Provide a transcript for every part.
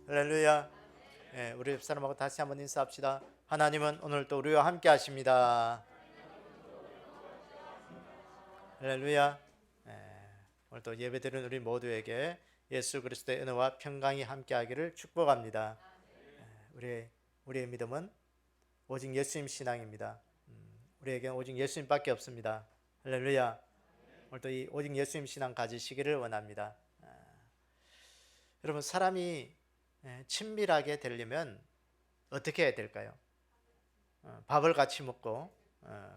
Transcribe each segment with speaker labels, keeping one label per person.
Speaker 1: 할렐루야. 우리 옆사람하고 다시 한번 인사합시다. 하나님은 오늘 또 우리와 함께 하십니다. 할렐루야. 오늘 또 예배드리는 우리 모두에게 예수 그리스도의 은혜와 평강이 함께하기를 축복합니다. 우리의 믿음은 오직 예수님 신앙입니다. 우리에게는 오직 예수님밖에 없습니다. 할렐루야. 오늘 또 이 오직 예수님 신앙 가지시기를 원합니다. 여러분, 사람이 친밀하게 되려면 어떻게 해야 될까요? 밥을 같이 먹고,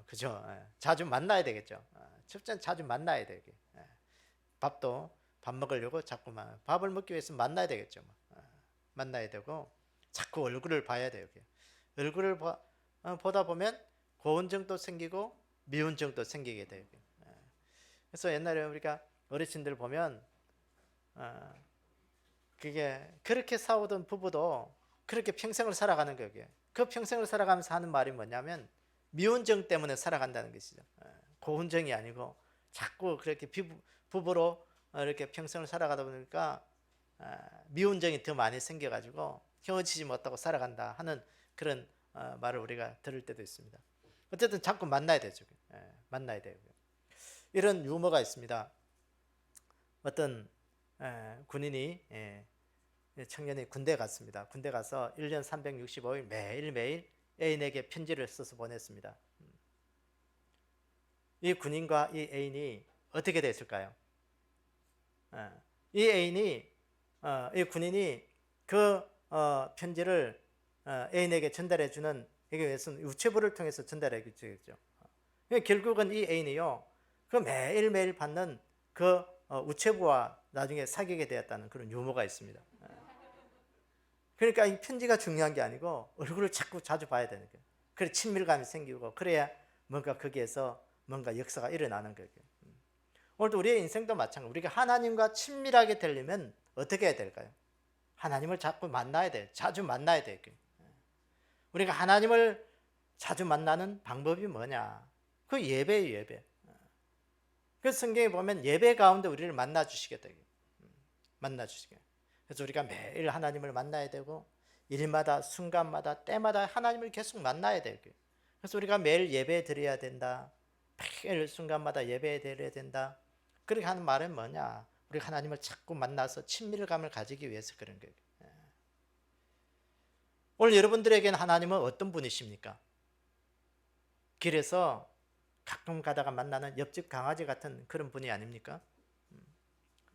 Speaker 1: 그죠? 자주 만나야 되겠죠. 첫째는 자주 만나야 되게. 밥도 밥 먹으려고 자꾸만 밥을 먹기 위해서 만나야 되겠죠. 만나야 되고 자꾸 얼굴을 봐야 돼요. 얼굴을 보다 보면 고운증도 생기고 미운증도 생기게 돼요. 그래서 옛날에 우리가 어르신들 보면 그게 그렇게 싸우던 부부도 그렇게 평생을 살아가는 거예요. 그 평생을 살아가면서 하는 말이 뭐냐면 미운정 때문에 살아간다는 것이죠. 고운정이 아니고 자꾸 그렇게 부부로 이렇게 평생을 살아가다 보니까 미운정이 더 많이 생겨가지고 헤어지지 못하고 살아간다 하는 그런 말을 우리가 들을 때도 있습니다. 어쨌든 자꾸 만나야 되죠. 만나야 돼요. 이런 유머가 있습니다. 어떤 군인이 청년이 군대 갔습니다. 군대 가서 1년 365일 매일매일 애인에게 편지를 써서 보냈습니다. 이 군인과 이 애인이 어떻게 됐을까요? 이 군인이 그 편지를 애인에게 전달해 주는 이것은 우체부를 통해서 전달해 주겠죠. 결국은 이 애인이요, 그 매일매일 받는 그 우체부와 나중에 사귀게 되었다는 그런 유머가 있습니다. 그러니까 이 편지가 중요한 게 아니고 얼굴을 자주 봐야 되는 거예요. 그래 친밀감이 생기고 그래야 뭔가 거기에서 뭔가 역사가 일어나는 거예요. 오늘도 우리의 인생도 마찬가지로 우리가 하나님과 친밀하게 되려면 어떻게 해야 될까요? 하나님을 자꾸 만나야 돼요. 자주 만나야 돼요. 우리가 하나님을 자주 만나는 방법이 뭐냐? 그 예배예요, 예배. 그 성경에 보면 예배 가운데 우리를 만나 주시겠다. 만나 주시겠다. 그래서 우리가 매일 하나님을 만나야 되고 일마다 순간마다 때마다 하나님을 계속 만나야 돼요. 그래서 우리가 매일 예배 드려야 된다. 매일 순간마다 예배 드려야 된다. 그렇게 하는 말은 뭐냐? 우리 하나님을 자꾸 만나서 친밀감을 가지기 위해서 그런 거예요. 오늘 여러분들에게는 하나님은 어떤 분이십니까? 길에서 가끔 가다가 만나는 옆집 강아지 같은 그런 분이 아닙니까?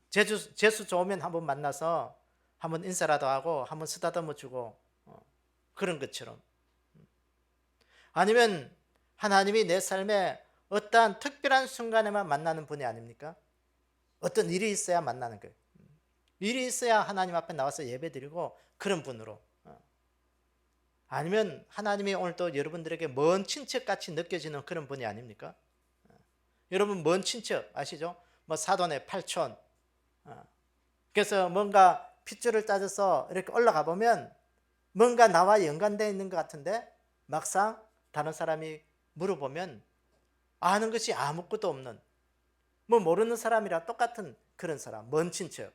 Speaker 1: 재수 좋으면 한번 만나서 한번 인사라도 하고 한번 쓰다듬어 주고 그런 것처럼. 아니면 하나님이 내 삶에 어떠한 특별한 순간에만 만나는 분이 아닙니까? 어떤 일이 있어야 만나는 거예요. 일이 있어야 하나님 앞에 나와서 예배드리고 그런 분으로. 아니면 하나님이 오늘 또 여러분들에게 먼 친척같이 느껴지는 그런 분이 아닙니까? 여러분 먼 친척 아시죠? 뭐 사돈의 팔촌. 그래서 뭔가 핏줄을 따져서 이렇게 올라가 보면 뭔가 나와 연관되어 있는 것 같은데 막상 다른 사람이 물어보면 아는 것이 아무것도 없는, 뭐 모르는 사람이랑 똑같은 그런 사람, 먼 친척.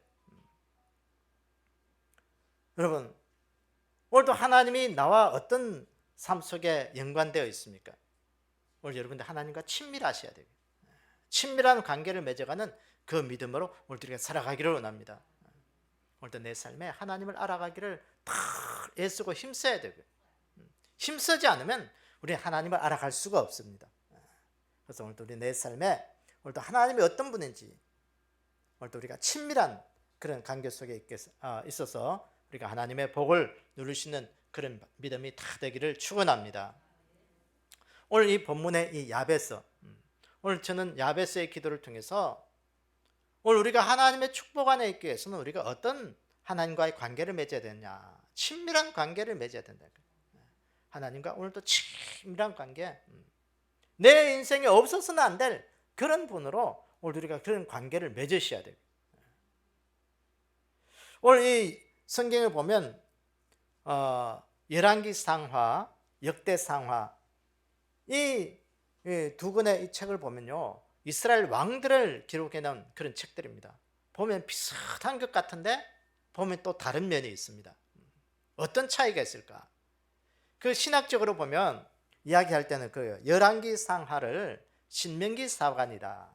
Speaker 1: 여러분, 오늘도 하나님이 나와 어떤 삶 속에 연관되어 있습니까? 오늘 여러분들 하나님과 친밀하셔야 돼요. 친밀한 관계를 맺어가는 그 믿음으로 오늘도 우리가 살아가기를 원합니다. 오늘도 내 삶에 하나님을 알아가기를 다 애쓰고 힘써야 되고요. 힘쓰지 않으면 우리는 하나님을 알아갈 수가 없습니다. 그래서 오늘도 우리 내 삶에 오늘도 하나님이 어떤 분인지 오늘도 우리가 친밀한 그런 관계 속에 있어서 우리가 하나님의 복을 누리시는 그런 믿음이 다 되기를 축원합니다. 오늘 이 본문의 이 야베스, 오늘 저는 야베스의 기도를 통해서 오늘 우리가 하나님의 축복 안에 있기 위해서는 우리가 어떤 하나님과의 관계를 맺어야 되느냐, 친밀한 관계를 맺어야 된다. 하나님과 오늘도 친밀한 관계, 내 인생에 없어서는 안 될 그런 분으로 오늘 우리가 그런 관계를 맺으셔야 돼요. 오늘 이 성경을 보면 열왕기상하, 역대상하 이 두 권의 이 책을 보면요, 이스라엘 왕들을 기록해 놓은 그런 책들입니다. 보면 비슷한 것 같은데 보면 또 다른 면이 있습니다. 어떤 차이가 있을까? 그 신학적으로 보면 이야기할 때는 그 열왕기 상하를 신명기 사관이다,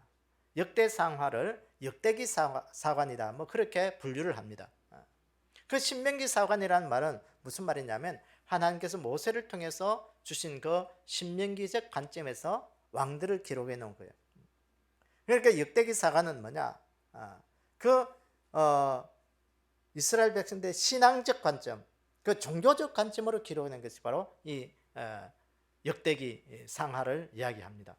Speaker 1: 역대 상하를 역대기 사관이다, 뭐 그렇게 분류를 합니다. 그 신명기 사관이라는 말은 무슨 말이냐면 하나님께서 모세를 통해서 주신 그 신명기적 관점에서 왕들을 기록해 놓은 거예요. 그러니까 역대기 사관은 뭐냐? 그 이스라엘 백성들의 신앙적 관점, 그 종교적 관점으로 기록하는 것이 바로 이 역대기 상하를 이야기합니다.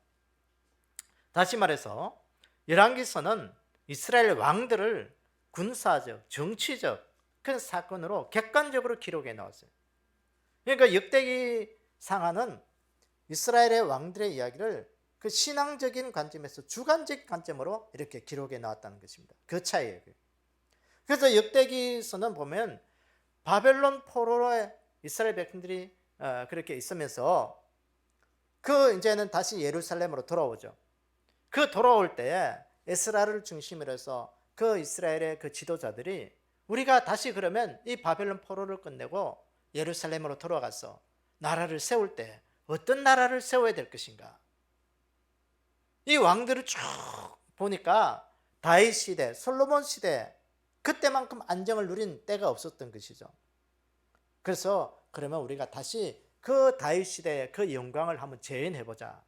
Speaker 1: 다시 말해서 열왕기서는 이스라엘 왕들을 군사적, 정치적 그런 사건으로 객관적으로 기록해 놓았어요. 그러니까 역대기 상하는 이스라엘의 왕들의 이야기를 그 신앙적인 관점에서 주관적 관점으로 이렇게 기록해 나왔다는 것입니다. 그 차이예요. 그래서 역대기서는 보면 바벨론 포로에 이스라엘 백성들이 그렇게 있으면서 그 이제는 다시 예루살렘으로 돌아오죠. 그 돌아올 때 에스라를 중심으로 해서 그 이스라엘의 그 지도자들이 우리가 다시 그러면 이 바벨론 포로를 끝내고 예루살렘으로 돌아가서 나라를 세울 때 어떤 나라를 세워야 될 것인가? 이 왕들을 쭉 보니까 다윗 시대, 솔로몬 시대 그때만큼 안정을 누린 때가 없었던 것이죠. 그래서 그러면 우리가 다시 그 다윗 시대의 그 영광을 한번 재현해보자.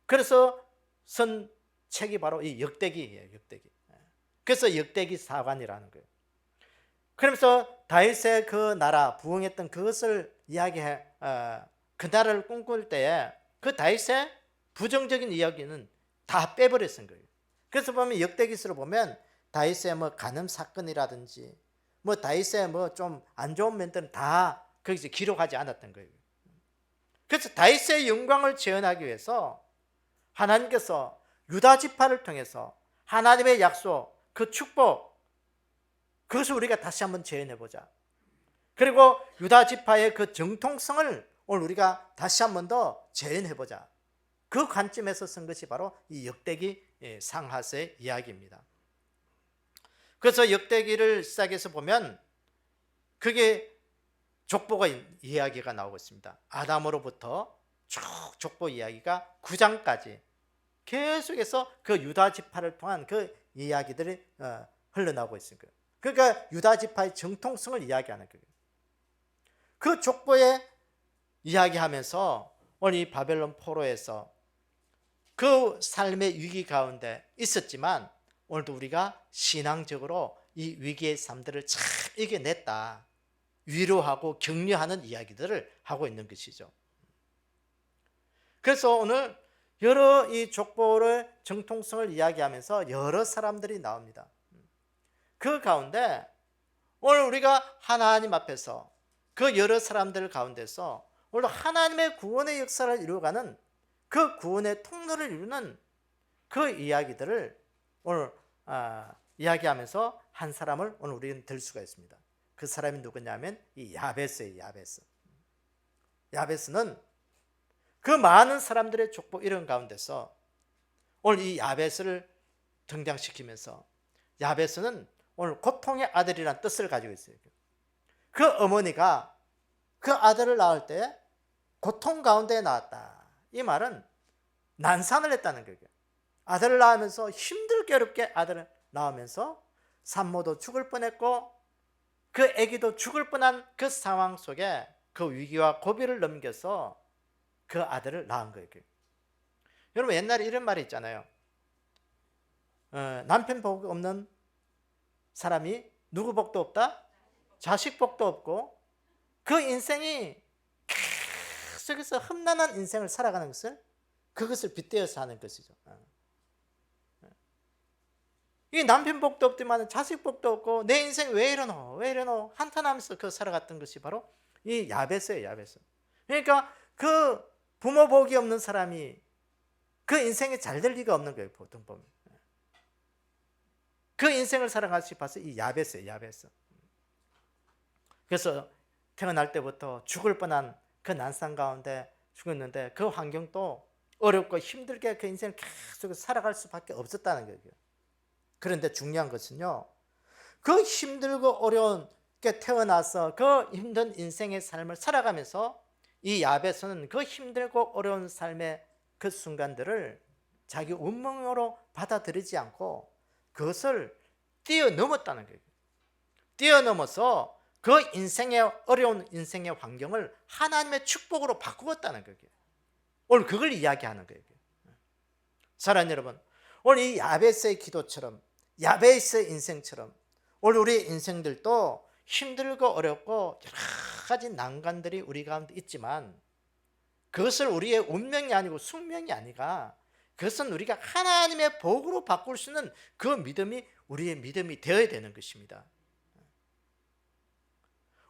Speaker 1: 그래서 쓴 책이 바로 이 역대기예요. 역대기. 그래서 역대기 사관이라는 거예요. 그러면서 다윗의 그 나라 부흥했던 그것을 이야기해 그 나라를 꿈꿀 때에 그 다윗의 부정적인 이야기는 다 빼버렸은 거예요. 그래서 보면 역대기서를 보면 다윗의 뭐 간음 사건이라든지 뭐 다윗의 뭐 좀 안 좋은 면들은 다 거기서 기록하지 않았던 거예요. 그래서 다윗의 영광을 재현하기 위해서 하나님께서 유다 지파를 통해서 하나님의 약속, 그 축복, 그것을 우리가 다시 한번 재현해보자. 그리고 유다 지파의 그 정통성을 오늘 우리가 다시 한번 더 재현해보자. 그 관점에서 쓴 것이 바로 이 역대기 상하서의 이야기입니다. 그래서 역대기를 시작해서 보면 그게 족보가 이야기가 나오고 있습니다. 아담으로부터 쭉 족보 이야기가 9장까지 계속해서 그 유다 지파를 통한 그 이야기들이 흘러나오고 있습니다. 그러니까 유다 지파의 정통성을 이야기하는 거예요. 그 족보에 이야기하면서 오늘 이 바벨론 포로에서 그 삶의 위기 가운데 있었지만 오늘도 우리가 신앙적으로 이 위기의 삶들을 잘 이겨냈다, 위로하고 격려하는 이야기들을 하고 있는 것이죠. 그래서 오늘 여러 이 족보의 정통성을 이야기하면서 여러 사람들이 나옵니다. 그 가운데 오늘 우리가 하나님 앞에서 그 여러 사람들 가운데서 오늘 하나님의 구원의 역사를 이루어가는 그 구원의 통로를 이루는 그 이야기들을 오늘 이야기하면서 한 사람을 오늘 우리는 들 수가 있습니다. 그 사람이 누구냐면 이 야베스예요. 야베스. 야베스는 그 많은 사람들의 족보 이런 가운데서 오늘 이 야베스를 등장시키면서 야베스는 오늘 고통의 아들이라는 뜻을 가지고 있어요. 그 어머니가 그 아들을 낳을 때 고통 가운데 낳았다. 이 말은 난산을 했다는 거예요. 아들을 낳으면서 힘들게 어렵게 아들을 낳으면서 산모도 죽을 뻔했고 그 아기도 죽을 뻔한 그 상황 속에 그 위기와 고비를 넘겨서 그 아들을 낳은 거예요. 여러분 옛날에 이런 말이 있잖아요. 남편 복 없는 사람이 누구 복도 없다? 자식 복도 없고 그 인생이 계속해서 험난한 인생을 살아가는 것을 그것을 빗대어서 하는 것이죠. 이 남편 복도 없지만 자식 복도 없고 내 인생 왜 이러노 왜 이러노 한탄하면서 그 살아갔던 것이 바로 이 야베스예요. 야베스. 그러니까 그 부모 복이 없는 사람이 그 인생이 잘 될 리가 없는 거예요. 보통 보면 그 인생을 살아갈 수 봐서 이 야베스예요. 야베스. 그래서 태어날 때부터 죽을 뻔한 그 난상 가운데 죽었는데 그 환경도 어렵고 힘들게 그 인생을 계속 살아갈 수밖에 없었다는 거예요. 그런데 중요한 것은요, 그 힘들고 어려운 태어나서 그 힘든 인생의 삶을 살아가면서 이 야베스는 그 힘들고 어려운 삶의 그 순간들을 자기 운명으로 받아들이지 않고 그것을 뛰어넘었다는 거예요. 뛰어넘어서 그 인생의 어려운 인생의 환경을 하나님의 축복으로 바꾸었다는 거예요. 오늘 그걸 이야기하는 거예요. 사랑하는 여러분, 오늘 이 야베스의 기도처럼, 야베스의 인생처럼 오늘 우리의 인생들도 힘들고 어렵고 여러 가지 난관들이 우리 가운데 있지만 그것을 우리의 운명이 아니고 숙명이 아니라 그것은 우리가 하나님의 복으로 바꿀 수 있는 그 믿음이 우리의 믿음이 되어야 되는 것입니다.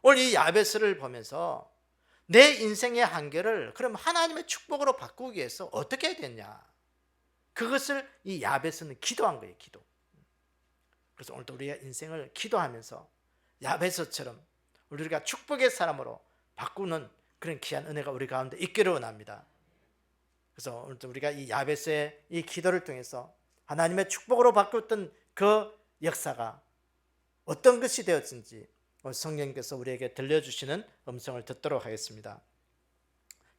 Speaker 1: 오늘 이 야베스를 보면서 내 인생의 한계를 그럼 하나님의 축복으로 바꾸기 위해서 어떻게 해야 되냐, 그것을 이 야베스는 기도한 거예요. 기도. 그래서 오늘도 우리가 인생을 기도하면서 야베스처럼 우리가 축복의 사람으로 바꾸는 그런 귀한 은혜가 우리 가운데 있기를 원합니다. 그래서 오늘도 우리가 이 야베스의 이 기도를 통해서 하나님의 축복으로 바꾸었던 그 역사가 어떤 것이 되었는지 성령님께서 우리에게 들려주시는 음성을 듣도록 하겠습니다.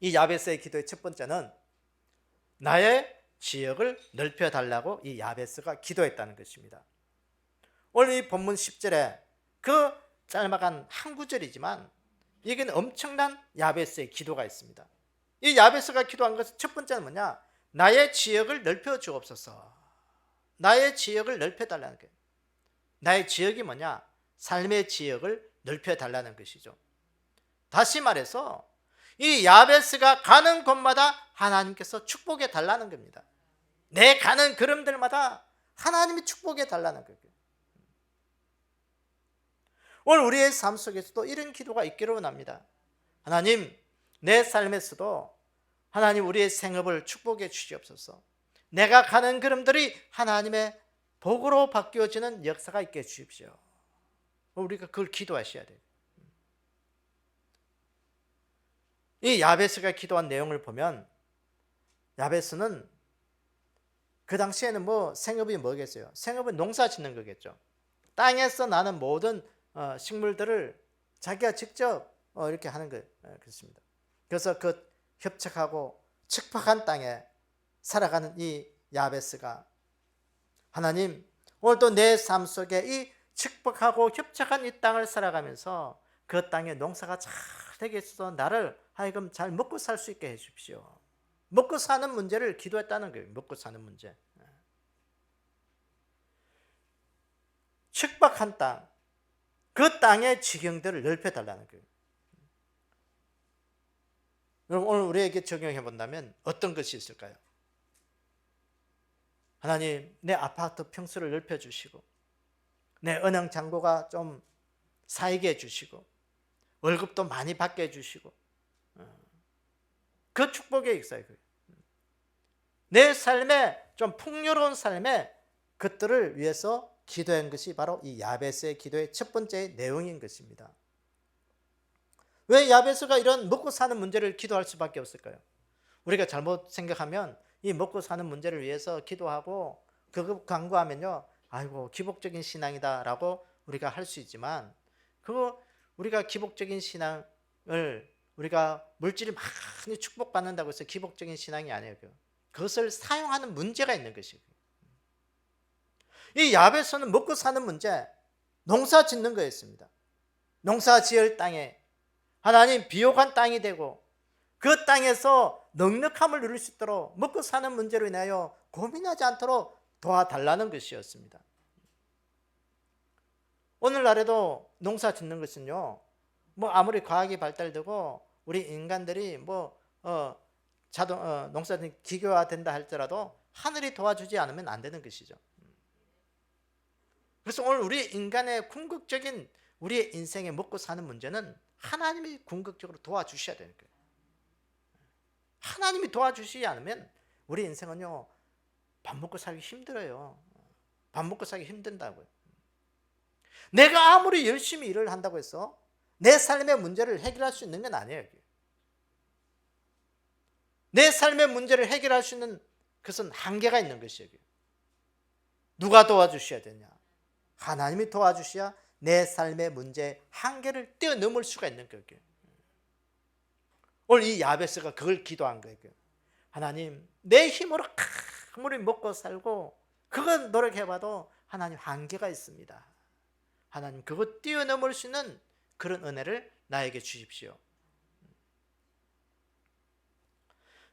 Speaker 1: 이 야베스의 기도의 첫 번째는 나의 지역을 넓혀달라고 이 야베스가 기도했다는 것입니다. 오늘 이 본문 10절에 그 짤막한 한 구절이지만 이건 엄청난 야베스의 기도가 있습니다. 이 야베스가 기도한 것은 첫 번째는 뭐냐? 나의 지역을 넓혀 주옵소서. 나의 지역을 넓혀 달라는 거예요. 나의 지역이 뭐냐? 삶의 지역을 넓혀 달라는 것이죠. 다시 말해서 이 야베스가 가는 곳마다 하나님께서 축복해 달라는 겁니다. 내 가는 걸음들마다 하나님이 축복해 달라는 거예요. 오늘 우리의 삶 속에서도 이런 기도가 있기를 원합니다. 하나님, 내 삶에서도 하나님 우리의 생업을 축복해 주시옵소서. 내가 가는 걸음들이 하나님의 복으로 바뀌어지는 역사가 있게 해주십시오. 우리가 그걸 기도하셔야 돼요. 이 야베스가 기도한 내용을 보면 야베스는 그 당시에는 생업이 뭐겠어요? 생업은 농사 짓는 거겠죠. 땅에서 나는 모든 식물들을 자기가 직접 이렇게 하는 거 그렇습니다. 그래서 그 협착하고 척박한 땅에 살아가는 이 야베스가 하나님, 오늘도 내 삶 속에 이 척박하고 협착한 이 땅을 살아가면서 그 땅에 농사가 잘 되게 해서 나를 하여금 잘 먹고 살 수 있게 해 주십시오. 먹고 사는 문제를 기도했다는 거예요. 먹고 사는 문제. 척박한 땅, 그 땅의 지경들을 넓혀달라는 거예요. 여러분, 오늘 우리에게 적용해 본다면 어떤 것이 있을까요? 하나님, 내 아파트 평수를 넓혀주시고 내 은행 잔고가 좀 쌓이게 해주시고 월급도 많이 받게 해주시고 그 축복에 있어요. 내 삶에 좀 풍요로운 삶에 그것들을 위해서 기도한 것이 바로 이 야베스의 기도의 첫 번째 내용인 것입니다. 왜 야베스가 이런 먹고 사는 문제를 기도할 수밖에 없을까요? 우리가 잘못 생각하면 이 먹고 사는 문제를 위해서 기도하고 그거 간구하면요, 아이고 기복적인 신앙이다라고 우리가 할 수 있지만 그거 우리가 기복적인 신앙을 우리가 물질이 많이 축복받는다고 해서 기복적인 신앙이 아니에요. 그것을 사용하는 문제가 있는 것이고, 이 야베스는 먹고 사는 문제, 농사 짓는 거였습니다. 농사 지을 땅에 하나님 비옥한 땅이 되고 그 땅에서 넉넉함을 누릴 수 있도록 먹고 사는 문제로 인하여 고민하지 않도록 도와달라는 것이었습니다. 오늘날에도 농사 짓는 것은요, 아무리 과학이 발달되고 우리 인간들이 농사 기계화된다 할지라도 하늘이 도와주지 않으면 안 되는 것이죠. 그래서 오늘 우리 인간의 궁극적인 우리의 인생에 먹고 사는 문제는 하나님이 궁극적으로 도와주셔야 되는 거예요. 하나님이 도와주시지 않으면 우리 인생은요, 밥 먹고 살기 힘들어요. 밥 먹고 살기 힘든다고요. 내가 아무리 열심히 일을 한다고 해서 내 삶의 문제를 해결할 수 있는 건 아니에요. 내 삶의 문제를 해결할 수 있는 그것은 한계가 있는 것이에요. 누가 도와주셔야 되냐? 하나님이 도와주셔야 내 삶의 문제 한계를 뛰어넘을 수가 있는 거예요. 오늘 이 야베스가 그걸 기도한 거예요. 하나님, 내 힘으로 아무리 먹고 살고 그건 노력해봐도 하나님 한계가 있습니다. 하나님, 그거 뛰어넘을 수 있는 그런 은혜를 나에게 주십시오.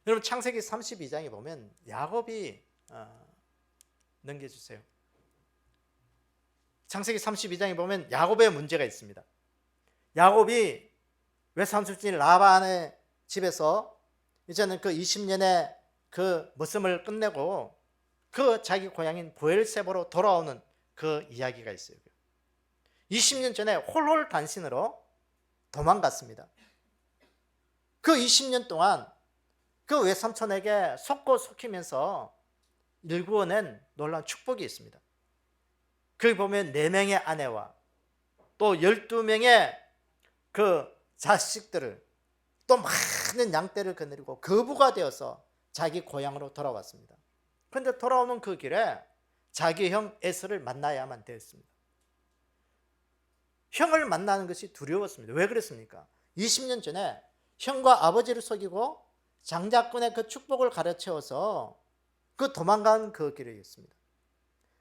Speaker 1: 여러분, 창세기 32장에 보면 야곱이 넘겨주세요. 창세기 32장에 보면 야곱의 문제가 있습니다. 야곱이 외삼촌 라반의 집에서 이제는 그 20년의 그 머슴을 끝내고 그 자기 고향인 브엘세바로 돌아오는 그 이야기가 있어요. 20년 전에 홀홀단신으로 도망갔습니다. 그 20년 동안 그 외삼촌에게 속고 속히면서 일구어낸 놀라운 축복이 있습니다. 거기 보면 4명의 아내와 또 12명의 그 자식들을 또 많은 양떼를 거느리고 거부가 되어서 자기 고향으로 돌아왔습니다. 그런데 돌아오는 그 길에 자기 형 에서를 만나야만 되었습니다. 형을 만나는 것이 두려웠습니다. 왜 그랬습니까? 20년 전에 형과 아버지를 속이고 장자권의 그 축복을 가르쳐서 그 도망간 그 길이었습니다.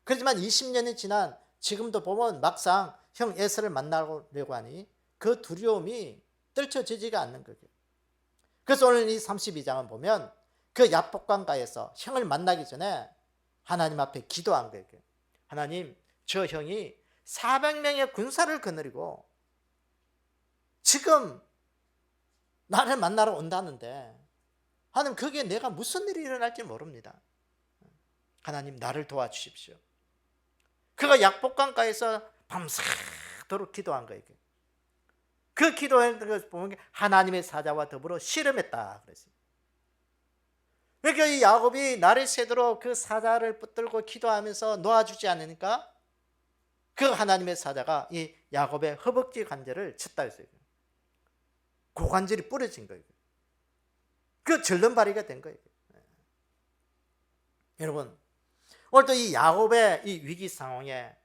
Speaker 1: 그렇지만 20년이 지난 지금도 보면 막상 형 에서를 만나려고 하니 그 두려움이 떨쳐지지가 않는 거예요. 그래서 오늘 이 32장은 보면 그 야복강가에서 형을 만나기 전에 하나님 앞에 기도한 거예요. 하나님, 저 형이 400명의 군사를 거느리고 지금 나를 만나러 온다는데 하나님, 그게 내가 무슨 일이 일어날지 모릅니다. 하나님, 나를 도와주십시오. 그가 약복강가에서 밤새도록 기도한 거예요. 그 기도했던 것을 보면 하나님의 사자와 더불어 씨름했다 그랬어요. 그러니까 이 야곱이 날이 새도록 그 사자를 붙들고 기도하면서 놓아주지 않으니까 그 하나님의 사자가 이 야곱의 허벅지 관절을 쳤다 했어요. 고관절이 부러진 거예요. 그 절름발이가 된 거예요. 여러분, 오늘도 이 야곱의 이 위기 상황에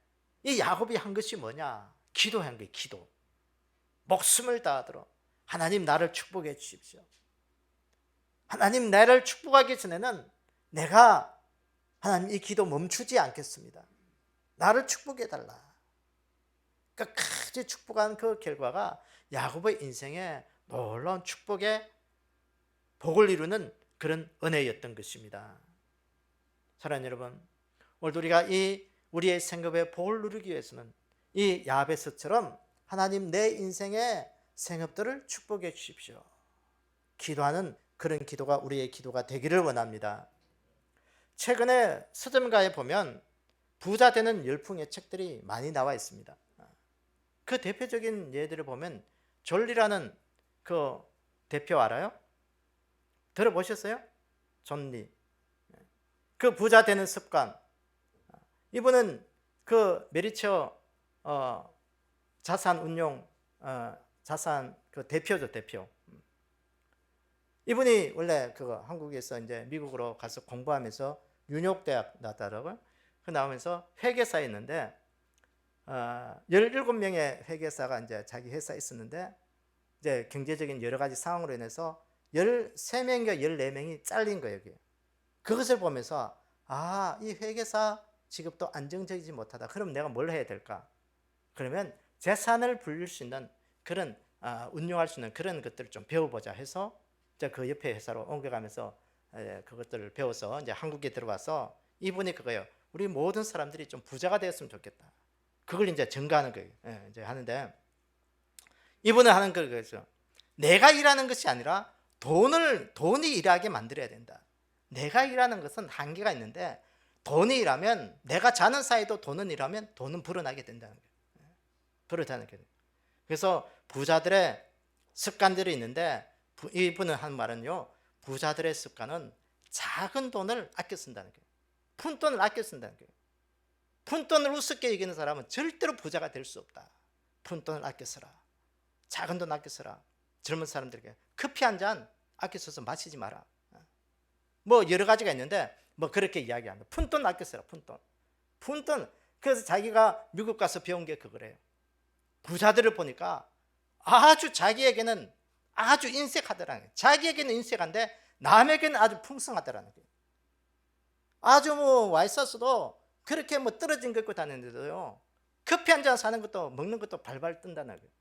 Speaker 1: 이 야곱이 한 것이 뭐냐? 기도한 거예요. 기도. 목숨을 다하도록 하나님, 나를 축복해 주십시오. 하나님, 나를 축복하기 전에는 내가 하나님 이 기도 멈추지 않겠습니다. 나를 축복해 달라. 끝까지 축복한 그 결과가 야곱의 인생에 놀라운 축복의 복을 이루는 그런 은혜였던 것입니다. 사랑하는 여러분, 오늘 우리가 이 우리의 생업의 복을 누리기 위해서는 이 야베스처럼 하나님, 내 인생의 생업들을 축복해 주십시오. 기도하는 그런 기도가 우리의 기도가 되기를 원합니다. 최근에 서점가에 보면 부자 되는 열풍의 책들이 많이 나와 있습니다. 그 대표적인 예들을 보면 존리라는 그 대표 알아요? 들어보셨어요? 존리. 그 부자 되는 습관. 이분은 그 메리처 자산 운용 자산 그 대표죠, 대표. 이분이 원래 그 한국에서 이제 미국으로 가서 공부하면서 뉴욕 대학 나왔더라고요. 그 나오면서 회계사였는데 17명의 회계사가 이제 자기 회사에 있었는데 이제 경제적인 여러 가지 상황으로 인해서 13명인가 14명이 잘린 거예요. 여기. 그것을 보면서 이 회계사 직업도 안정적이지 못하다. 그럼 내가 뭘 해야 될까? 그러면 재산을 불릴 수 있는 그런 운용할 수 있는 그런 것들을 좀 배워보자 해서 이제 그 옆에 회사로 옮겨가면서 그것들을 배워서 이제 한국에 들어와서 이분이 그거예요. 우리 모든 사람들이 좀 부자가 되었으면 좋겠다. 그걸 이제 증가하는 거예요. 이제 하는데 이분은 하는 거죠. 내가 일하는 것이 아니라 돈이 일하게 만들어야 된다. 내가 일하는 것은 한계가 있는데 돈이 일하면 내가 자는 사이도 돈은 일하면 돈은 불어나게 된다는 거예요. 불어나게 돼요. 그래서 부자들의 습관들이 있는데 이분은 한 말은요. 부자들의 습관은 작은 돈을 아껴 쓴다는 거예요. 푼돈을 아껴 쓴다는 거예요. 푼돈을 우습게 이기는 사람은 절대로 부자가 될 수 없다. 푼돈을 아껴 써라. 작은 돈 아껴 써라. 젊은 사람들에게 커피 한 잔 아껴 써서 마시지 마라. 뭐 여러 가지가 있는데 뭐 그렇게 이야기한다. 푼돈 아껴 써라. 푼돈. 그래서 자기가 미국 가서 배운 게 그거래요. 부자들을 보니까 아주 자기에게는 아주 인색하더라는 거예요. 자기에게는 인색한데 남에게는 아주 풍성하더라는 거예요. 아주 뭐 와 있었어도 그렇게 뭐 떨어진 거 입고 다니는데도요, 커피 한 잔 사는 것도 먹는 것도 발발 뜬다는 거예요.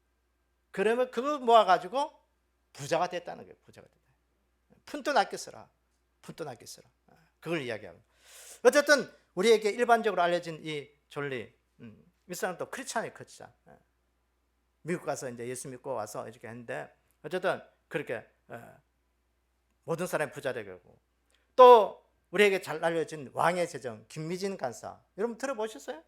Speaker 1: 그러면 그거 모아가지고 부자가 됐다는 거예요. 부자가 됐다. 푼돈 아껴 써라. 푼돈 아껴 써라. 그걸 이야기하고. 어쨌든 우리에게 일반적으로 알려진 이 전리, 이 사람 또 크리스찬이에요. 크리스찬. 미국 가서 이제 예수 믿고 와서 이렇게 했는데, 어쨌든 그렇게 모든 사람이 부자 되고, 또 우리에게 잘 알려진 왕의 제정 김미진 간사, 여러분 들어보셨어요?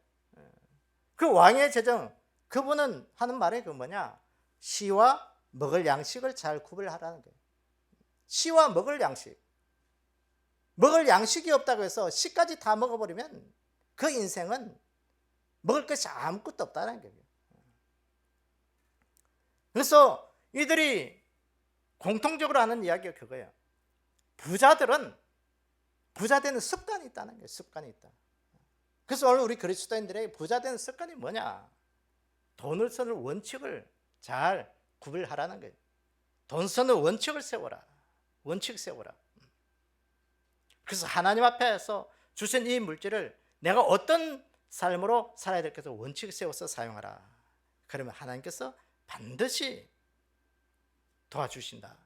Speaker 1: 그 왕의 제정, 그분은 하는 말이 그 뭐냐, 시와 먹을 양식을 잘 구별하라는 거예요. 시와 먹을 양식, 먹을 양식이 없다고 해서 시까지 다 먹어버리면 그 인생은 먹을 것이 아무것도 없다는 거예요. 그래서 이들이 공통적으로 하는 이야기가 그거예요. 부자들은 부자 되는 습관이 있다는 거예요. 습관이 있다. 그래서 오늘 우리 그리스도인들에게 부자 되는 습관이 뭐냐? 돈을 쓰는 원칙을 잘 구별하라는 거예요. 돈 쓰는 원칙을 세워라. 원칙 세워라. 그래서 하나님 앞에서 주신 이 물질을 내가 어떤 삶으로 살아야 될까 해서 원칙 세워서 사용하라. 그러면 하나님께서 반드시 도와주신다.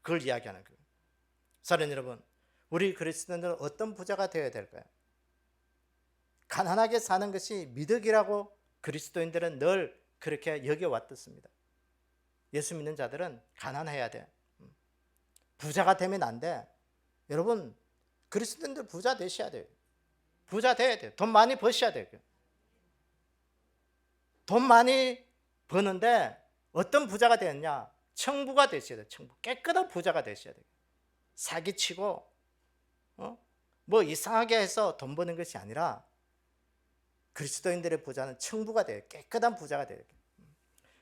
Speaker 1: 그걸 이야기하는 거예요. 사랑하는 여러분, 우리 그리스도인들은 어떤 부자가 되어야 될까요? 가난하게 사는 것이 미덕이라고 그리스도인들은 늘 그렇게 여겨왔습니다. 예수 믿는 자들은 가난해야 돼. 부자가 되면 안 돼. 여러분, 그리스도인들 부자 되셔야 돼요. 부자 돼야 돼요. 돈 많이 버셔야 돼요. 돈 많이 버는데 어떤 부자가 되었냐? 청부가 되셔야 돼요. 청부. 깨끗한 부자가 되셔야 돼요. 사기치고 뭐 이상하게 해서 돈 버는 것이 아니라 그리스도인들의 부자는 청부가 돼요. 깨끗한 부자가 돼요.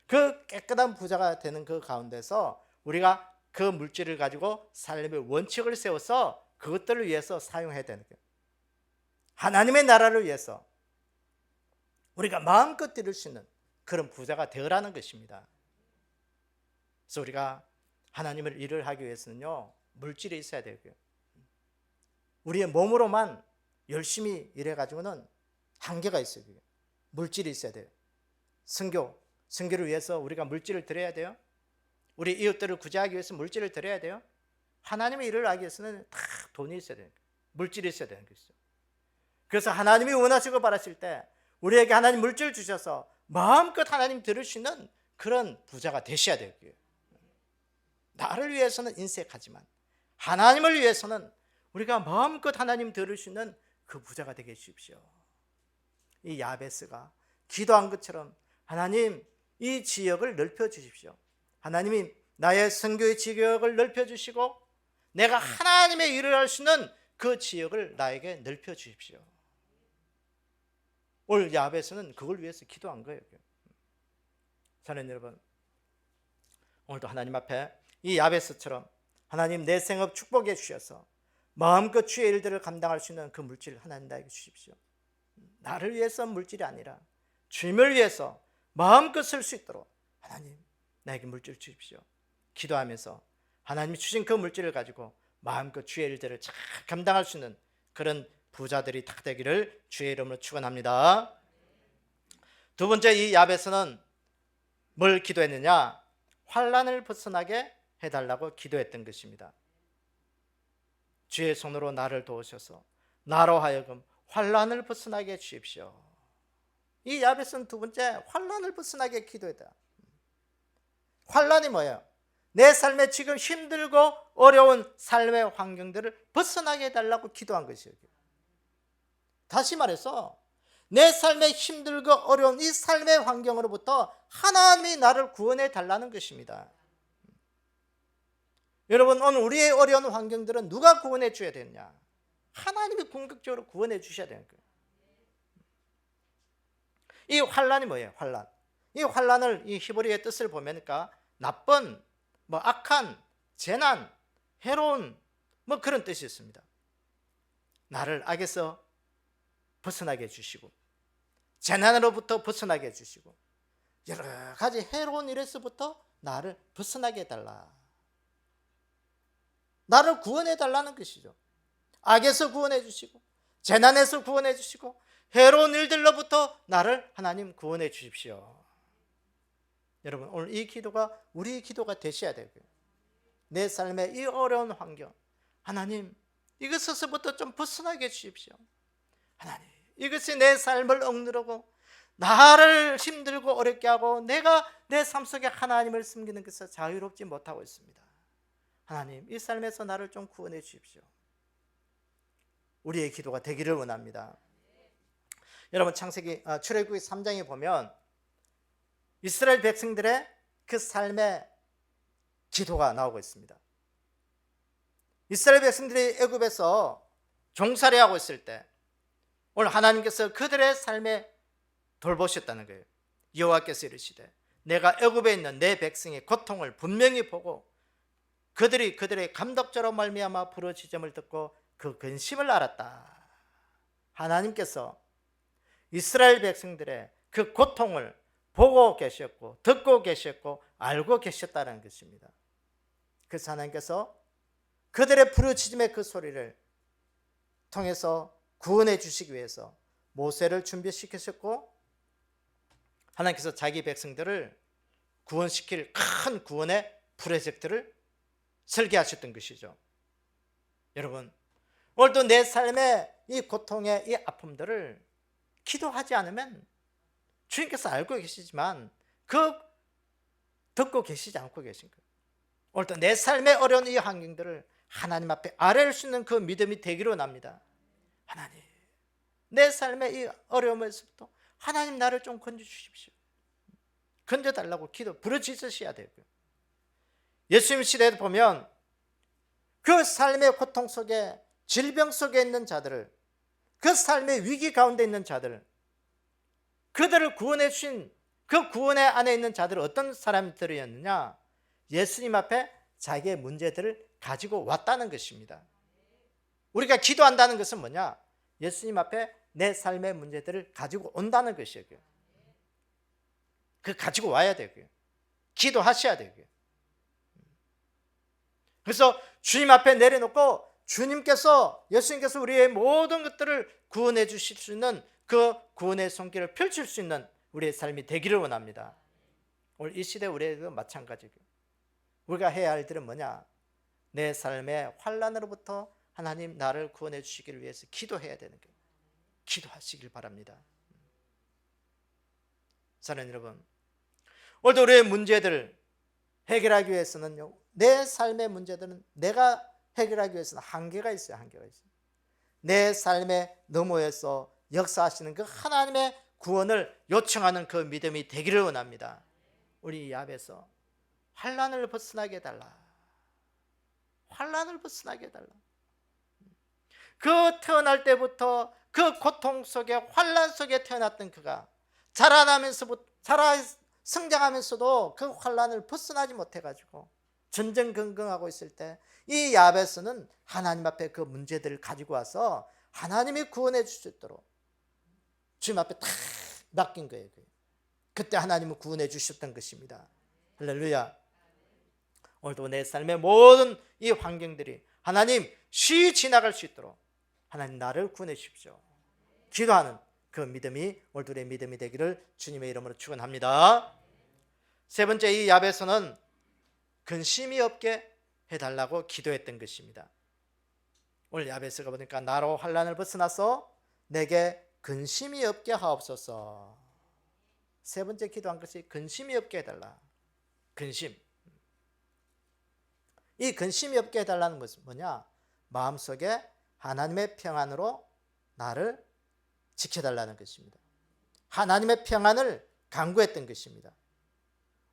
Speaker 1: 그 깨끗한 부자가 되는 그 가운데서 우리가 그 물질을 가지고 삶의 원칙을 세워서 그것들을 위해서 사용해야 되는 거예요. 하나님의 나라를 위해서 우리가 마음껏 드릴 수 있는 그런 부자가 되어라는 것입니다. 그래서 우리가 하나님을 일을 하기 위해서는요, 물질이 있어야 되고요. 우리의 몸으로만 열심히 일해가지고는 한계가 있어요. 물질이 있어야 돼요. 선교를 위해서 우리가 물질을 드려야 돼요. 우리 이웃들을 구제하기 위해서 물질을 드려야 돼요. 하나님의 일을 하기 위해서는 다 돈이 있어야 돼요. 물질이 있어야 되는 것이죠. 그래서 하나님이 원하시고 바라실 때 우리에게 하나님 물질을 주셔서 마음껏 하나님 들을 수 있는 그런 부자가 되셔야 되고요. 나를 위해서는 인색하지만 하나님을 위해서는 우리가 마음껏 하나님 들을 수 있는 그 부자가 되게 해주십시오. 이 야베스가 기도한 것처럼 하나님 이 지역을 넓혀 주십시오. 하나님이 나의 선교의 지역을 넓혀 주시고 내가 하나님의 일을 할 수 있는 그 지역을 나에게 넓혀 주십시오. 오늘 야베스는 그걸 위해서 기도한 거예요. 사랑하는 여러분, 오늘도 하나님 앞에 이 야베스처럼 하나님 내 생업 축복해 주셔서 마음껏 주의 일들을 감당할 수 있는 그 물질 하나님 나에게 주십시오. 나를 위해서 물질이 아니라 주님을 위해서 마음껏 쓸 수 있도록 하나님 나에게 물질 주십시오. 기도하면서 하나님이 주신 그 물질을 가지고 마음껏 주의 일들을 잘 감당할 수 있는 그런 부자들이 다 되기를 주의 이름으로 축원합니다. 두 번째, 이 야베스는 뭘 기도했느냐? 환난을 벗어나게 해달라고 기도했던 것입니다. 주의 손으로 나를 도우셔서 나로 하여금 환난을 벗어나게 해주십시오. 이 야베스는 두 번째, 환난을 벗어나게 기도했다. 환난이 뭐예요? 내 삶에 지금 힘들고 어려운 삶의 환경들을 벗어나게 해달라고 기도한 것이에요. 다시 말해서 내 삶에 힘들고 어려운 이 삶의 환경으로부터 하나님이 나를 구원해 달라는 것입니다. 여러분, 오늘 우리의 어려운 환경들은 누가 구원해 줘야 되느냐? 하나님이 궁극적으로 구원해 주셔야 되는 거예요. 이 환난이 뭐예요? 환난. 이 환난을 이 히브리어의 뜻을 보면까 나쁜, 악한, 재난, 해로운 그런 뜻이 있습니다. 나를 악에서 벗어나게 해주시고 재난으로부터 벗어나게 해주시고 여러 가지 해로운 일에서부터 나를 벗어나게 해달라. 나를 구원해 달라는 것이죠. 악에서 구원해 주시고 재난에서 구원해 주시고 해로운 일들로부터 나를 하나님 구원해 주십시오. 여러분, 오늘 이 기도가 우리 기도가 되셔야 되고요. 내 삶의 이 어려운 환경, 하나님 이것에서부터 좀 벗어나게 해주십시오. 하나님, 이것이 내 삶을 억누르고 나를 힘들고 어렵게 하고 내가 내 삶 속에 하나님을 숨기는 것에서 자유롭지 못하고 있습니다. 하나님, 이 삶에서 나를 좀 구원해 주십시오. 우리의 기도가 되기를 원합니다. 여러분, 출애굽기 3장에 보면 이스라엘 백성들의 그 삶의 기도가 나오고 있습니다. 이스라엘 백성들이 애굽에서 종살이하고 있을 때 오늘 하나님께서 그들의 삶에 돌보셨다는 거예요. 여호와께서 이르시되 내가 애굽에 있는 내 백성의 고통을 분명히 보고 그들의 감독자로 말미암아 부르짖음을 듣고 그 근심을 알았다. 하나님께서 이스라엘 백성들의 그 고통을 보고 계셨고 듣고 계셨고 알고 계셨다는 것입니다. 그래서 하나님께서 그들의 부르짖음의 그 소리를 통해서 구원해 주시기 위해서 모세를 준비시키셨고 하나님께서 자기 백성들을 구원시킬 큰 구원의 프로젝트를 설계하셨던 것이죠. 여러분, 오늘도 내 삶의 이 고통의 이 아픔들을 기도하지 않으면 주님께서 알고 계시지만 그 듣고 계시지 않고 계신 거예요. 오늘도 내 삶의 어려운 이 환경들을 하나님 앞에 아뢰할 수 있는 그 믿음이 되기로 합니다. 하나님, 내 삶의 이 어려움에서부터 하나님 나를 좀 건져주십시오. 건져달라고 부르짖으셔야 되고요. 예수님 시대에도 보면 그 삶의 고통 속에 질병 속에 있는 자들을, 그 삶의 위기 가운데 있는 자들을, 그들을 구원해 주신 그 구원의 안에 있는 자들은 어떤 사람들이었느냐? 예수님 앞에 자기의 문제들을 가지고 왔다는 것입니다. 우리가 기도한다는 것은 뭐냐? 예수님 앞에 내 삶의 문제들을 가지고 온다는 것이에요. 그 가지고 와야 되고요. 기도하셔야 되고요. 그래서 주님 앞에 내려놓고 예수님께서 우리의 모든 것들을 구원해 주실 수 있는 그 구원의 손길을 펼칠 수 있는 우리의 삶이 되기를 원합니다. 오늘 이 시대 우리에게도 마찬가지고요. 우리가 해야 할 일은 뭐냐? 내 삶의 환난으로부터 하나님 나를 구원해 주시기를 위해서 기도해야 되는 거예요. 기도하시길 바랍니다. 사랑하는 여러분, 오늘도 우리의 문제들을 해결하기 위해서는요, 내 삶의 문제들은 내가 해결하기 위해서는 한계가 있어요. 한계가 있어요. 내 삶의 너머에서 역사하시는 그 하나님의 구원을 요청하는 그 믿음이 되기를 원합니다. 우리 이 앞에서 환난을 벗어나게 해달라. 환난을 벗어나게 해달라. 그 태어날 때부터 그 고통 속에 환난 속에 태어났던 그가 성장하면서도 그 환난을 벗어나지 못해가지고 전전긍긍하고 있을 때 이 야베스는 하나님 앞에 그 문제들을 가지고 와서 하나님이 구원해 줄 수 있도록 주님 앞에 다 맡긴 거예요. 그때 하나님은 구원해 주셨던 것입니다. 할렐루야. 오늘도 내 삶의 모든 이 환경들이 하나님 쉬 지나갈 수 있도록 하나님 나를 구원해 주십시오. 기도하는 그 믿음이 오늘도 우리의 믿음이 되기를 주님의 이름으로 축원합니다. 세 번째, 이 야베스는 근심이 없게 해달라고 기도했던 것입니다. 오늘 야베스가 보니까 나로 환난을 벗어나서 내게 근심이 없게 하옵소서. 세 번째 기도한 것이 근심이 없게 해달라. 근심. 이 근심이 없게 해달라는 것은 뭐냐? 마음속에 하나님의 평안으로 나를 지켜달라는 것입니다. 하나님의 평안을 간구했던 것입니다.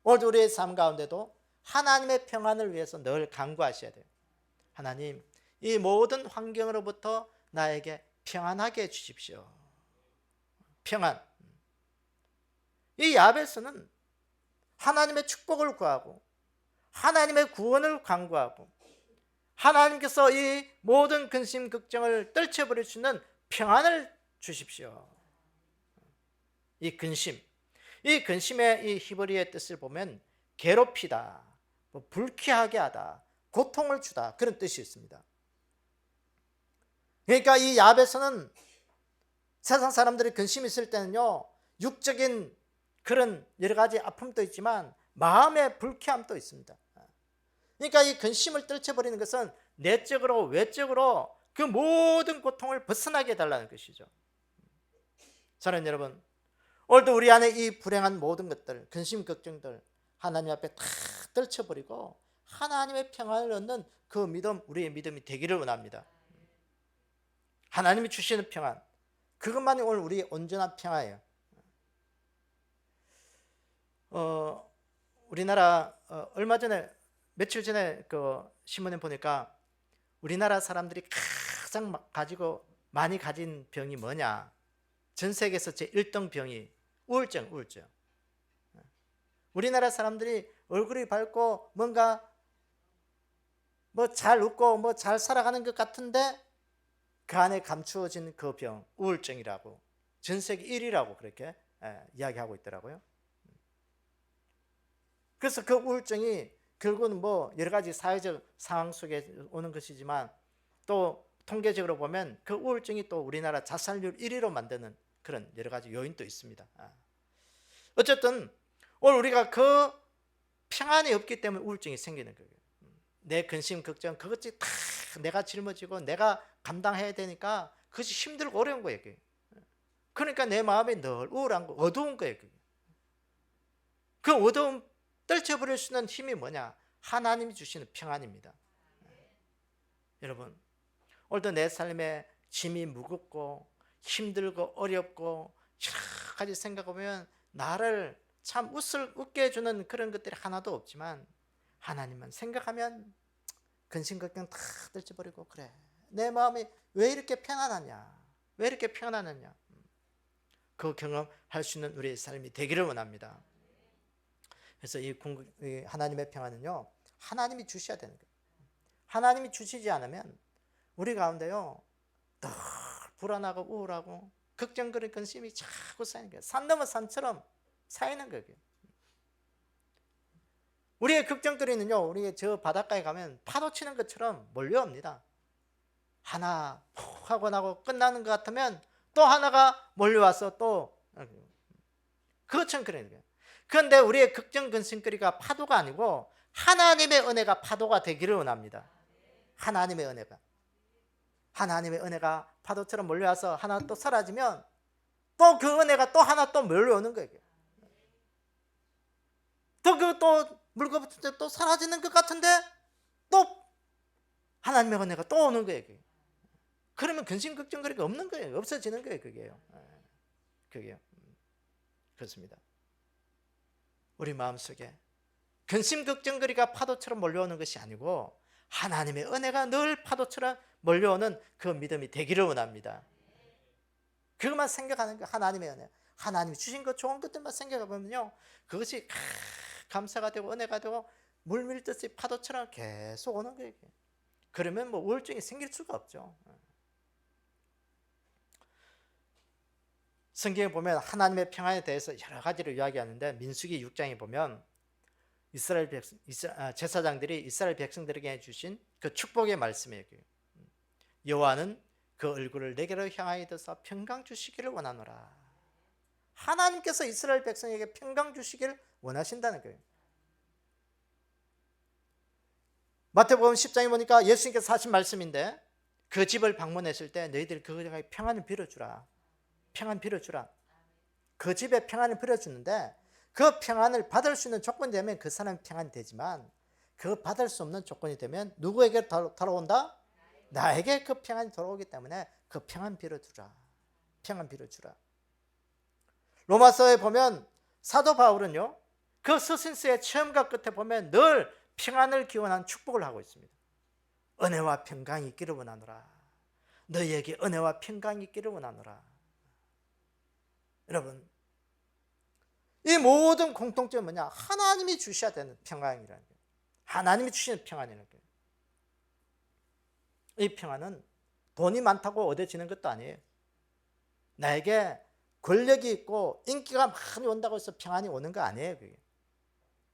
Speaker 1: 오늘도 우리의 삶 가운데도 하나님의 평안을 위해서 늘 간구하셔야 돼요. 하나님, 이 모든 환경으로부터 나에게 평안하게 해주십시오. 평안. 이 야베스는 하나님의 축복을 구하고 하나님의 구원을 간구하고 하나님께서 이 모든 근심 걱정을 떨쳐버릴 수 있는 평안을 주십시오. 이 근심, 이 근심의 이 히브리어의 뜻을 보면 괴롭히다, 뭐 불쾌하게 하다, 고통을 주다, 그런 뜻이 있습니다. 그러니까 이 야베스는 세상 사람들이 근심이 있을 때는요, 육적인 그런 여러 가지 아픔도 있지만 마음의 불쾌함도 있습니다. 그러니까 이 근심을 떨쳐버리는 것은 내적으로 외적으로 그 모든 고통을 벗어나게 해달라는 것이죠. 사랑하는 여러분, 오늘도 우리 안에 이 불행한 모든 것들, 근심, 걱정들 하나님 앞에 다 떨쳐버리고 하나님의 평안을 얻는 그 믿음, 우리의 믿음이 되기를 원합니다. 하나님이 주시는 평안, 그것만이 오늘 우리의 온전한 평화예요. 우리나라 얼마 전에 며칠 전에 그 신문에 보니까 우리나라 사람들이 가장 많이 가진 병이 뭐냐? 전 세계에서 제1등 병이 우울증. 우리나라 사람들이 얼굴이 밝고 뭔가 뭐 잘 웃고 뭐 잘 살아가는 것 같은데 그 안에 감추어진 그 병, 우울증이라고 전 세계 1위라고 그렇게 이야기하고 있더라고요. 그래서 그 우울증이 결국은 뭐 여러 가지 사회적 상황 속에 오는 것이지만 또 통계적으로 보면 그 우울증이 또 우리나라 자살률 1위로 만드는 그런 여러 가지 요인도 있습니다. 어쨌든 오늘 우리가 그 평안이 없기 때문에 우울증이 생기는 거예요. 내 근심, 걱정 그것이 다 내가 짊어지고 내가 감당해야 되니까 그것이 힘들고 어려운 거예요. 그러니까 내 마음이 늘 우울한 거, 어두운 거예요. 그 어두움 떨쳐버릴 수 있는 힘이 뭐냐? 하나님이 주시는 평안입니다. 여러분, 오늘도 내 삶에 짐이 무겁고 힘들고 어렵고 여러 가지 생각해보면 나를 참 웃게 해주는 그런 것들이 하나도 없지만 하나님만 생각하면 근심 걱정 다 떨쳐버리고 그래, 내 마음이 왜 이렇게 편안하냐, 왜 이렇게 편안하냐, 그 경험할 수 있는 우리의 삶이 되기를 원합니다. 그래서 이 하나님의 평안은요, 하나님이 주셔야 되는 거예요. 하나님이 주시지 않으면 우리 가운데요 늘 불안하고 우울하고 걱정거리 근심이 자꾸 쌓이는 거예요. 산 넘어 산처럼 쌓이는 거예요. 우리의 걱정거리는요, 우리 저 바닷가에 가면 파도 치는 것처럼 몰려옵니다. 하나 푹 하고 나고 끝나는 것 같으면 또 하나가 몰려와서 또 그것처럼 그러는 거예요. 그런데 우리의 걱정 근심거리가 파도가 아니고 하나님의 은혜가 파도가 되기를 원합니다. 하나님의 은혜가 파도처럼 몰려와서 하나 또 사라지면 또 그 은혜가 또 하나 또 몰려오는 거예요. 또 물고부터 또 사라지는 것 같은데 또 하나님의 은혜가 또 오는 거예요. 그러면 근심 걱정거리가 없는 거예요. 없어지는 거예요. 그게요. 그렇습니다. 우리 마음속에 근심 걱정거리가 파도처럼 몰려오는 것이 아니고 하나님의 은혜가 늘 파도처럼 몰려오는 그 믿음이 되기를 원합니다. 그것만 생각하는 거, 하나님의 은혜, 하나님이 주신 것 좋은 것들만 생각해보면요, 그것이 감사가 되고 은혜가 되고 물밀듯이 파도처럼 계속 오는 거예요. 그러면 뭐 우울증이 생길 수가 없죠. 성경에 보면 하나님의 평안에 대해서 여러 가지로 이야기하는데 민수기 6장에 보면 제사장들이 이스라엘 백성들에게 해주신 그 축복의 말씀이에요. 여호와는 그 얼굴을 내게로 향하여 드사 평강 주시기를 원하노라. 하나님께서 이스라엘 백성에게 평강 주시기를 원하신다는 거예요. 마태복음 10장에 보니까 예수님께서 하신 말씀인데 그 집을 방문했을 때 너희들 그에게 평안을 빌어주라. 평안 빌어주라. 그 집에 평안을 빌어주는데 그 평안을 받을 수 있는 조건이 되면 그 사람이 평안이 되지만 그 받을 수 없는 조건이 되면 누구에게 돌아온다? 나에게 그 평안이 돌아오기 때문에 그 평안 빌어주라. 평안 빌어주라. 로마서에 보면 사도 바울은요, 그 서신서의 처음과 끝에 보면 늘 평안을 기원한 축복을 하고 있습니다. 은혜와 평강이 있기를 원하노라. 너희에게 은혜와 평강이 있기를 원하노라. 여러분, 이 모든 공통점은 뭐냐? 하나님이 주셔야 되는 평안이라는 거예요. 하나님이 주시는 평안이라는 거예요. 이 평안은 돈이 많다고 얻어지는 것도 아니에요. 나에게 권력이 있고 인기가 많이 온다고 해서 평안이 오는 거 아니에요. 그게.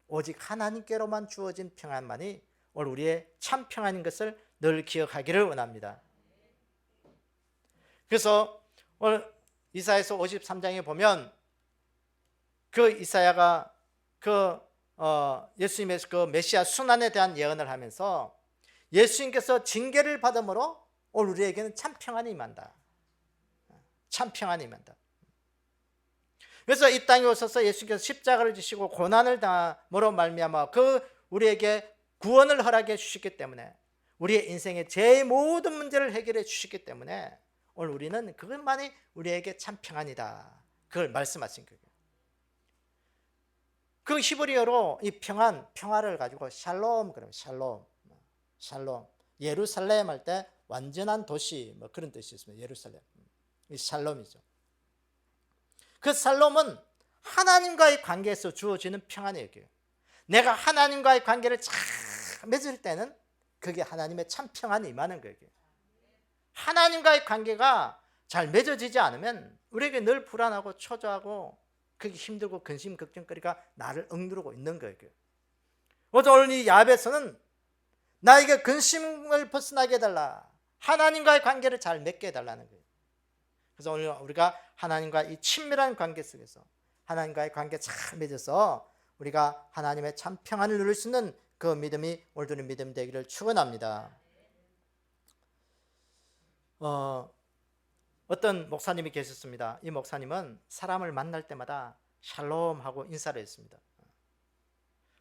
Speaker 1: 오직 하나님께로만 주어진 평안만이 오늘 우리의 참 평안인 것을 늘 기억하기를 원합니다. 그래서 오늘 이사야서 53장에 보면 그 이사야가 예수님의 그 메시아 순환에 대한 예언을 하면서 예수님께서 징계를 받음으로 오늘 우리에게는 참 평안이 임한다. 참 평안이 임한다. 그래서 이 땅에 오셔서 예수님께서 십자가를 지시고 고난을 당함으로 말미암아 그 우리에게 구원을 허락해 주셨기 때문에 우리의 인생의 제 모든 문제를 해결해 주셨기 때문에 오늘 우리는 그것만이 우리에게 참 평안이다. 그걸 말씀하신 거예요. 그 히브리어로 이 평화를 가지고 샬롬 그래요. 샬롬. 예루살렘 할 때 완전한 도시 뭐 그런 뜻이 있습니다. 예루살렘. 이 샬롬이죠. 그 샬롬은 하나님과의 관계에서 주어지는 평안이에요. 내가 하나님과의 관계를 잘 맺을 때는 그게 하나님의 참 평안이 임하는 거예요. 하나님과의 관계가 잘 맺어지지 않으면 우리에게 늘 불안하고 초조하고 그게 힘들고 근심 걱정거리가 나를 억누르고 있는 거예요. 그래서 오늘 이 야베서는 나에게 근심을 벗어나게 해달라. 하나님과의 관계를 잘 맺게 해달라는 거예요. 그래서 오늘 우리가 하나님과 이 친밀한 관계 속에서 하나님과의 관계 잘 맺어서 우리가 하나님의 참 평안을 누릴 수 있는 그 믿음이 오늘도 믿음 되기를 축원합니다. 어떤 목사님이 계셨습니다. 이 목사님은 사람을 만날 때마다 샬롬 하고 인사를 했습니다.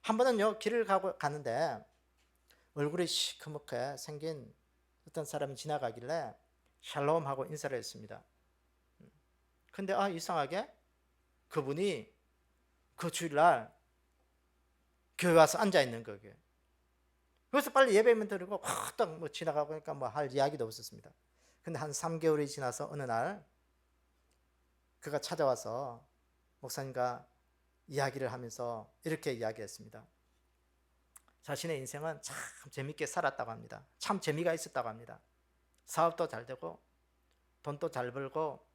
Speaker 1: 한 번은요 길을 가는데 얼굴이 시커멓게 생긴 어떤 사람이 지나가길래 샬롬 하고 인사를 했습니다. 근데 이상하게 그분이 그 주일날 교회 와서 앉아 있는 거예요. 그래서 빨리 예배만 드리고 딱 뭐 지나가고 그러니까 뭐 할 이야기도 없었습니다. 근데 한 3개월이 지나서 어느 날 그가 찾아와서 목사님과 이야기를 하면서 이렇게 이야기했습니다. 자신의 인생은 참 재밌게 살았다고 합니다. 참 재미가 있었다고 합니다. 사업도 잘 되고 돈도 잘 벌고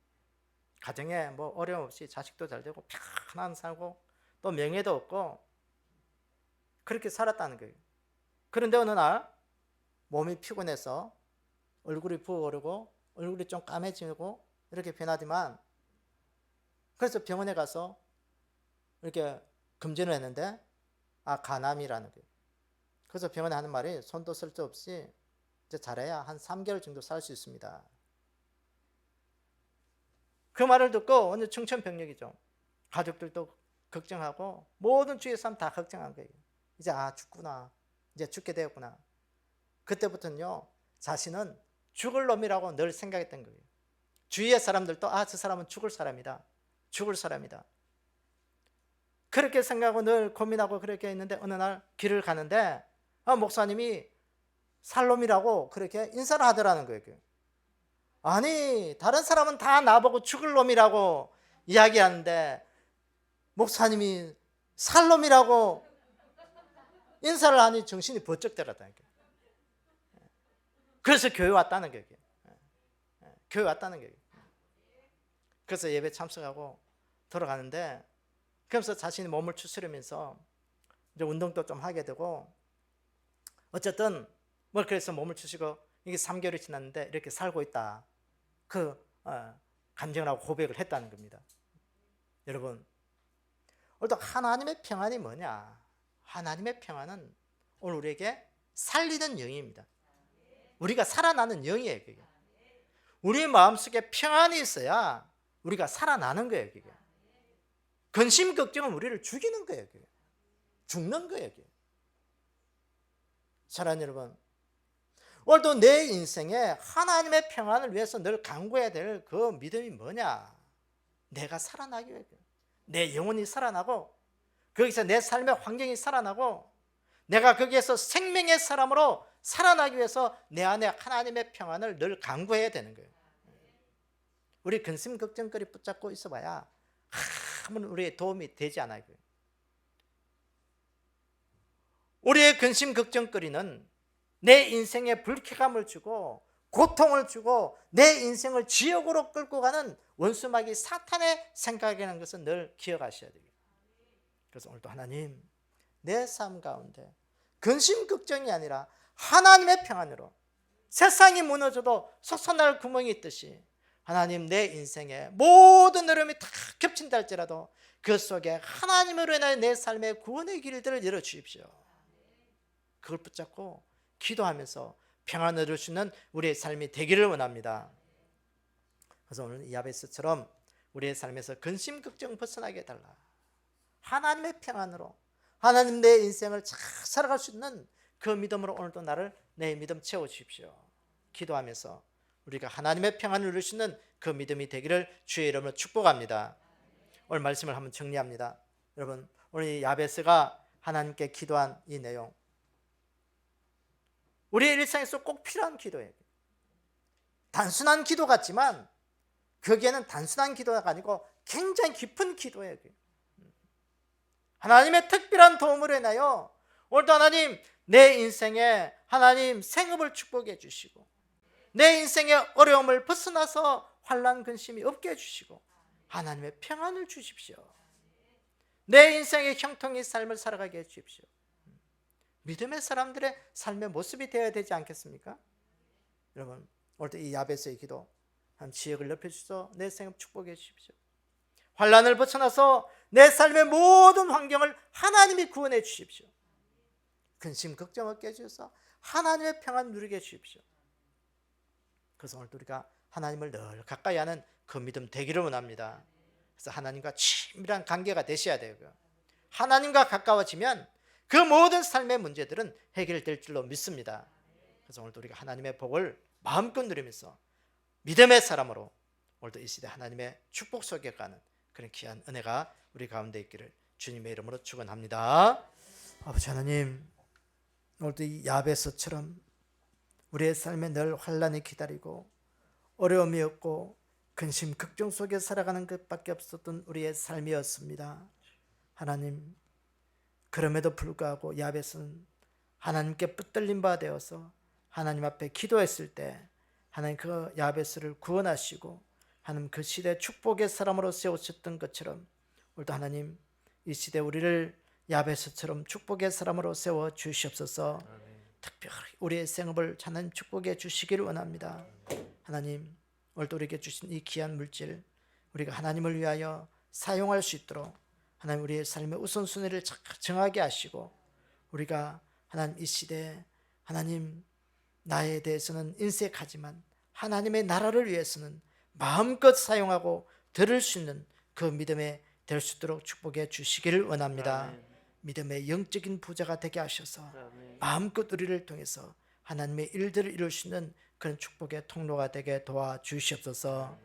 Speaker 1: 가정에 뭐 어려움 없이 자식도 잘 되고 편안 살고 또 명예도 얻고 그렇게 살았다는 거예요. 그런데 어느 날 몸이 피곤해서 얼굴이 부어오르고 얼굴이 좀 까매지고 이렇게 변하지만 그래서 병원에 가서 이렇게 검진을 했는데 간암이라는 거예요. 그래서 병원에 하는 말이 손도 쓸 데 없이 이제 잘해야 한 3개월 정도 살 수 있습니다. 그 말을 듣고 오늘 청천벽력이죠. 가족들도 걱정하고 모든 주위의 사람 다 걱정한 거예요. 이제 죽구나. 이제 죽게 되었구나. 그때부터는요 자신은 죽을 놈이라고 늘 생각했던 거예요. 주위의 사람들도 저 사람은 죽을 사람이다. 죽을 사람이다. 그렇게 생각하고 늘 고민하고 그렇게 했는데 어느 날 길을 가는데 목사님이 살놈이라고 그렇게 인사를 하더라는 거예요. 아니 다른 사람은 다 나보고 죽을 놈이라고 이야기하는데 목사님이 살놈이라고 인사를 하니 정신이 번쩍 들었다는 거예요. 그래서 교회 왔다는 거예요. 교회 왔다는 거예요. 그래서 예배 참석하고 돌아가는데 그러면서 자신이 몸을 추스르면서 이제 운동도 좀 하게 되고 어쨌든 그래서 몸을 추스고 이게 3개월이 지났는데 이렇게 살고 있다. 그 간증을 하고 고백을 했다는 겁니다. 여러분 오늘도 하나님의 평안이 뭐냐? 하나님의 평안은 오늘 우리에게 살리는 영입니다. 우리가 살아나는 영이에요. 그게. 우리 마음속에 평안이 있어야 우리가 살아나는 거예요. 그게. 근심 걱정은 우리를 죽이는 거예요. 그게. 죽는 거예요. 그게. 사랑하는 여러분, 오늘도 내 인생에 하나님의 평안을 위해서 늘 간구해야 될 그 믿음이 뭐냐? 내가 살아나기 위해 내 영혼이 살아나고 거기서 내 삶의 환경이 살아나고 내가 거기에서 생명의 사람으로 살아나기 위해서 내 안에 하나님의 평안을 늘 간구해야 되는 거예요. 우리 근심 걱정거리 붙잡고 있어봐야 아무런 우리의 도움이 되지 않아요. 우리의 근심 걱정거리는 내 인생에 불쾌감을 주고 고통을 주고 내 인생을 지옥으로 끌고 가는 원수마귀 사탄의 생각이라는 것은 늘 기억하셔야 됩니다. 그래서 오늘도 하나님, 내 삶 가운데 근심 걱정이 아니라 하나님의 평안으로, 세상이 무너져도 솟아날 구멍이 있듯이 하나님, 내 인생에 모든 어려움이 다 겹친다 할지라도 그 속에 하나님으로 인하여 내 삶의 구원의 길들을 열어주십시오. 그걸 붙잡고 기도하면서 평안을 얻을 수 있는 우리의 삶이 되기를 원합니다. 그래서 오늘 야베스처럼 우리의 삶에서 근심 걱정 벗어나게 해달라. 하나님의 평안으로 하나님 내 인생을 잘 살아갈 수 있는 그 믿음으로 오늘도 나를 내 믿음 채워주십시오. 기도하면서 우리가 하나님의 평안을 누릴 수 있는 그 믿음이 되기를 주의 이름으로 축복합니다. 오늘 말씀을 한번 정리합니다. 여러분, 오늘 야베스가 하나님께 기도한 이 내용, 우리의 일상에서 꼭 필요한 기도예요. 단순한 기도 같지만 거기에는 단순한 기도가 아니고 굉장히 깊은 기도예요. 하나님의 특별한 도움으로 인하여 오늘도 하나님, 내 인생에 하나님 생업을 축복해 주시고 내 인생의 어려움을 벗어나서 환난 근심이 없게 해주시고 하나님의 평안을 주십시오. 내 인생의 형통의 삶을 살아가게 해주십시오. 믿음의 사람들의 삶의 모습이 되어야 되지 않겠습니까? 여러분, 오늘도 이 야베스의 기도, 한 지역을 넓혀주셔서 내 생업 축복해 주십시오. 환난을 벗어나서 내 삶의 모든 환경을 하나님이 구원해 주십시오. 근심 걱정 없게 해주셔서 하나님의 평안 누리게 해주십시오. 그래서 오늘도 우리가 하나님을 늘 가까이 하는 그 믿음 되기를 원합니다. 그래서 하나님과 친밀한 관계가 되셔야 되고요. 하나님과 가까워지면 그 모든 삶의 문제들은 해결될 줄로 믿습니다. 그래서 오늘도 우리가 하나님의 복을 마음껏 누리면서 믿음의 사람으로 오늘도 이 시대 하나님의 축복 속에 가는 그런 귀한 은혜가 우리 가운데 있기를 주님의 이름으로 축원합니다. 아버지 하나님, 오늘도 이 야베스처럼 우리의 삶에 늘 환난이 기다리고 어려움이 없고 근심 걱정 속에 살아가는 것밖에 없었던 우리의 삶이었습니다. 하나님, 그럼에도 불구하고 야베스는 하나님께 붙들린 바 되어서 하나님 앞에 기도했을 때 하나님 그 야베스를 구원하시고 하나님 그 시대 축복의 사람으로 세우셨던 것처럼 오늘도 하나님, 이 시대 우리를 야베스처럼 축복의 사람으로 세워 주시옵소서. 특별히 우리의 생업을 하나님 축복해 주시기를 원합니다. 하나님, 오늘도 우리에게 주신 이 귀한 물질 우리가 하나님을 위하여 사용할 수 있도록 하나님 우리의 삶의 우선순위를 정하게 하시고 우리가 하나님 이 시대에 하나님 나에 대해서는 인색하지만 하나님의 나라를 위해서는 마음껏 사용하고 들을 수 있는 그 믿음에 될 수 있도록 축복해 주시기를 원합니다.
Speaker 2: 아멘.
Speaker 1: 믿음의 영적인 부자가 되게 하셔서
Speaker 2: 아멘.
Speaker 1: 마음껏 우리를 통해서 하나님의 일들을 이룰 수 있는 그런 축복의 통로가 되게 도와주시옵소서.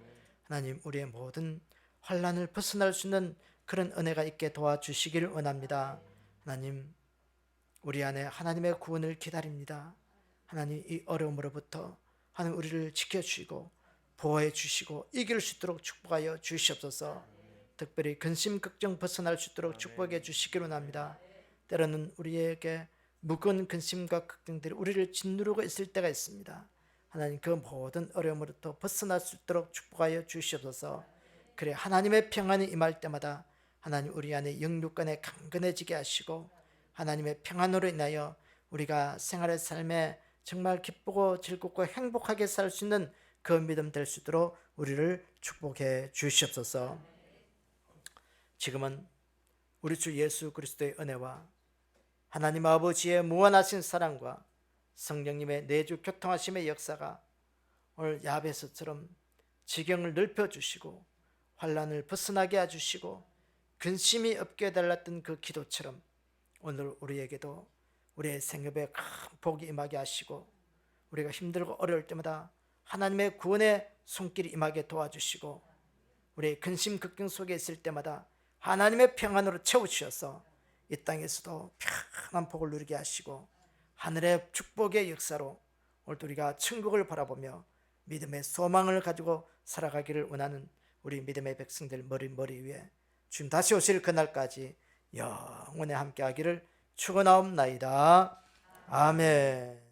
Speaker 1: 하나님, 우리의 모든 환난을 벗어날 수 있는 그런 은혜가 있게 도와주시기를 원합니다. 하나님, 우리 안에 하나님의 구원을 기다립니다. 하나님, 이 어려움으로부터 하나님 우리를 지켜주시고 보호해 주시고 이길 수 있도록 축복하여 주시옵소서. 특별히 근심 걱정 벗어날 수 있도록 축복해 주시기를 원합니다. 때로는 우리에게 무거운 근심과 걱정들이 우리를 짓누르고 있을 때가 있습니다. 하나님, 그 모든 어려움으로부터 벗어날 수 있도록 축복하여 주시옵소서. 그래 하나님의 평안이 임할 때마다 하나님 우리 안에 영육간에 강건해지게 하시고 하나님의 평안으로 인하여 우리가 생활의 삶에 정말 기쁘고 즐겁고 행복하게 살 수 있는 그 믿음 될 수 있도록 우리를 축복해 주시옵소서. 지금은 우리 주 예수 그리스도의 은혜와 하나님 아버지의 무한하신 사랑과 성령님의 내주 교통하심의 역사가 오늘 야베스처럼 지경을 넓혀주시고 환난을 벗어나게 해주시고 근심이 없게 해달랐던 그 기도처럼 오늘 우리에게도 우리의 생업에 큰 복이 임하게 하시고 우리가 힘들고 어려울 때마다 하나님의 구원의 손길이 임하게 도와주시고 우리의 근심 걱정 속에 있을 때마다 하나님의 평안으로 채워주셔서 이 땅에서도 평안한 복을 누리게 하시고 하늘의 축복의 역사로 오늘도 우리가 천국을 바라보며 믿음의 소망을 가지고 살아가기를 원하는 우리 믿음의 백성들 머리 위에 주님 다시 오실 그날까지 영원히 함께하기를 축원하옵나이다. 아멘.